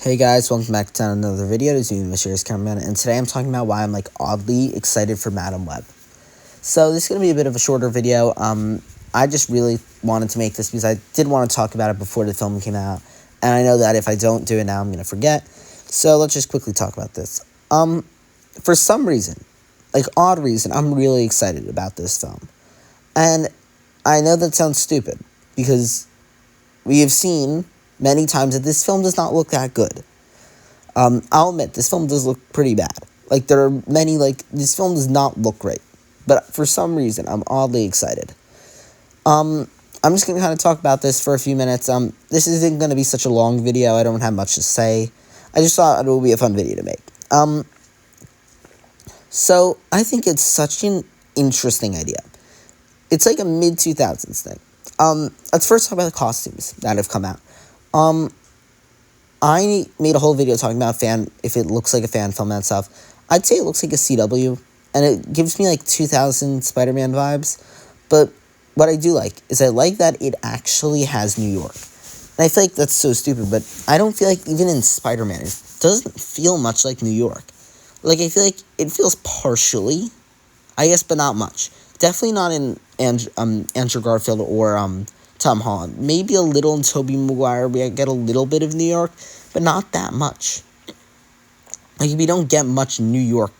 Hey guys, welcome back to another video. This is me, Mysterious Cameraman, and today I'm talking about why I'm oddly excited for Madam Web. So this is gonna be a bit of a shorter video. I just really wanted to make this because I did want to talk about it before the film came out, and I know that if I don't do it now, I'm gonna forget. So let's just quickly talk about this. For some reason, odd reason, I'm really excited about this film, and I know that sounds stupid because we have seen many times that this film does not look that good. I'll admit, this film does look pretty bad. There are many, this film does not look great. But for some reason, I'm oddly excited. I'm just going to kind of talk about this for a few minutes. This isn't going to be such a long video. I don't have much to say. I just thought it would be a fun video to make. So, I think it's such an interesting idea. It's like a mid-2000s thing. Let's first talk about the costumes that have come out. I made a whole video talking about if it looks like a fan film and stuff. I'd say it looks like a CW, and it gives me 2000 Spider-Man vibes. But what I do like is I like that it actually has New York. And I feel like that's so stupid, but I don't feel like even in Spider-Man, it doesn't feel much like New York. I feel like it feels partially, I guess, but not much. Definitely not in Andrew Garfield or Tom Holland. Maybe a little in Tobey Maguire. We get a little bit of New York, but not that much. We don't get much New York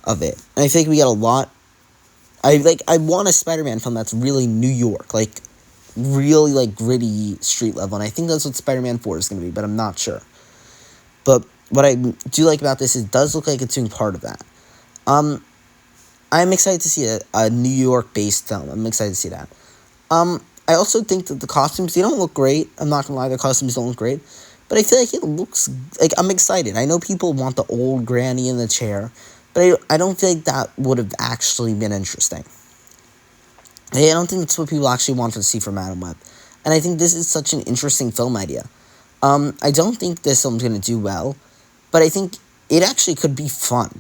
of it. And I think we get a lot. I want a Spider-Man film that's really New York. Really, gritty street level. And I think that's what Spider-Man 4 is going to be, but I'm not sure. But what I do like about this is it does look like it's doing part of that. I'm excited to see a New York-based film. I'm excited to see that. I also think that the costumes, they don't look great. I'm not going to lie, the costumes don't look great. But I feel like it looks, I'm excited. I know people want the old granny in the chair, but I don't feel like that would have actually been interesting. I don't think that's what people actually wanted to see for Madam Web. And I think this is such an interesting film idea. I don't think this film's going to do well, but I think it actually could be fun.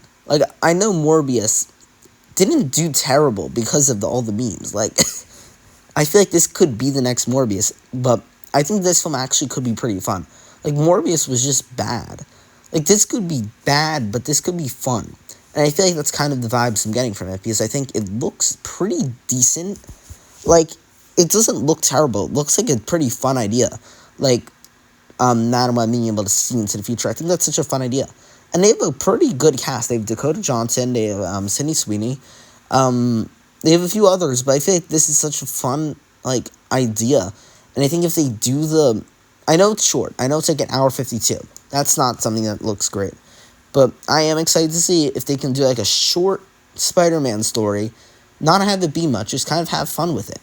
I know Morbius didn't do terrible because of all the memes. I feel like this could be the next Morbius, but I think this film actually could be pretty fun. Morbius was just bad. This could be bad, but this could be fun. And I feel like that's kind of the vibes I'm getting from it, because I think it looks pretty decent. It doesn't look terrible. It looks like a pretty fun idea. Madam Web being able to see into the future. I think that's such a fun idea. And they have a pretty good cast. They have Dakota Johnson, they have Sydney Sweeney, they have a few others, but I feel like this is such a fun, idea. And I think if they do I know it's short. I know it's an hour 52. That's not something that looks great. But I am excited to see if they can do, a short Spider-Man story, not have it be much, just kind of have fun with it.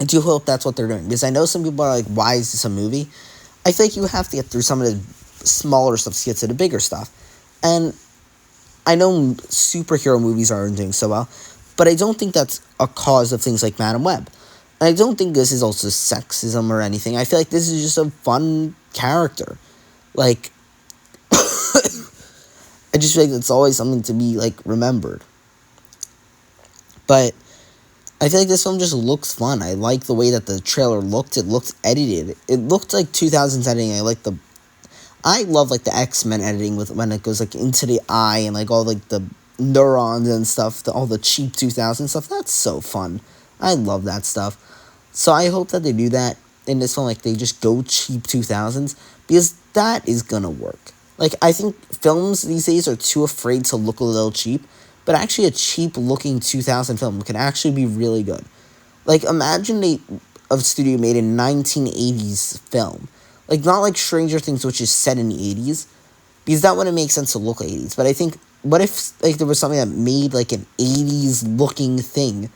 I do hope that's what they're doing, because I know some people are why is this a movie? I feel like you have to get through some of the smaller stuff to get to the bigger stuff. And I know superhero movies aren't doing so well, but I don't think that's a cause of things like Madam Web. And I don't think this is also sexism or anything. I feel like this is just a fun character. I just feel like it's always something to be, remembered. But I feel like this film just looks fun. I like the way that the trailer looked. It looked edited. It looked like 2000s editing. I love, the X-Men editing when it goes, into the eye and, all, the neurons and stuff, all the cheap 2000s stuff. That's so fun. I love that stuff. So I hope that they do that in this film, they just go cheap 2000s, because that is gonna work. I think films these days are too afraid to look a little cheap, but actually a cheap-looking 2000 film can actually be really good. Imagine a studio made a 1980s film. Not like Stranger Things, which is set in the 80s, because that wouldn't make sense to look like 80s. But I think, what if, there was something that made, an 80s-looking thing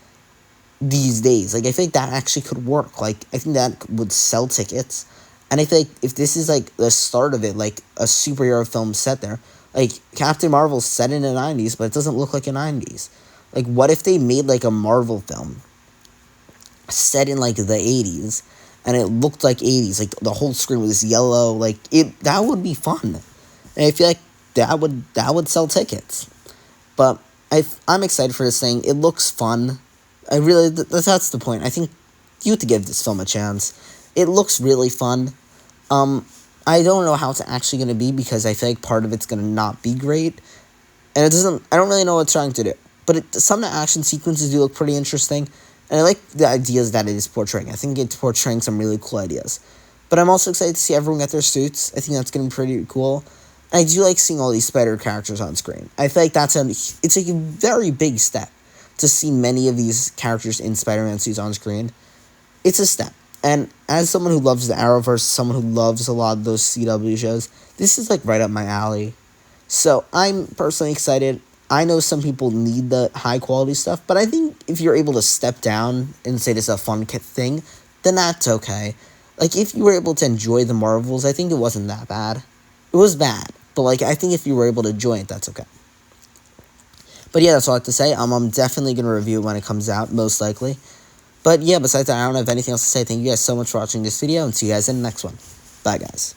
these days? I feel like that actually could work. I think that would sell tickets. And I feel like if this is, the start of it, a superhero film set there, Captain Marvel's set in the 90s, but it doesn't look like a 90s. What if they made, a Marvel film set in, the 80s, and it looked like 80s, the whole screen was yellow, that would be fun. And I feel like that would sell tickets. But I'm excited for this thing. It looks fun. That's the point. I think you have to give this film a chance. It looks really fun. I don't know how it's actually going to be because I feel like part of it's going to not be great. And I don't really know what it's trying to do. But some of the action sequences do look pretty interesting. And I like the ideas that it is portraying. I think it's portraying some really cool ideas. But I'm also excited to see everyone get their suits. I think that's going to be pretty cool. And I do like seeing all these Spider characters on screen. I feel like it's a very big step to see many of these characters in Spider-Man suits on screen. It's a step. And as someone who loves the Arrowverse, someone who loves a lot of those CW shows, this is like right up my alley. So I'm personally excited. I know some people need the high quality stuff, but I think if you're able to step down and say this is a fun thing, then that's okay. Like, if you were able to enjoy the Marvels, I think it wasn't that bad. It was bad, but like, I think if you were able to enjoy it, that's okay. But yeah, that's all I have to say. I'm definitely going to review it when it comes out, most likely. But yeah, besides that, I don't have anything else to say. Thank you guys so much for watching this video, and see you guys in the next one. Bye, guys.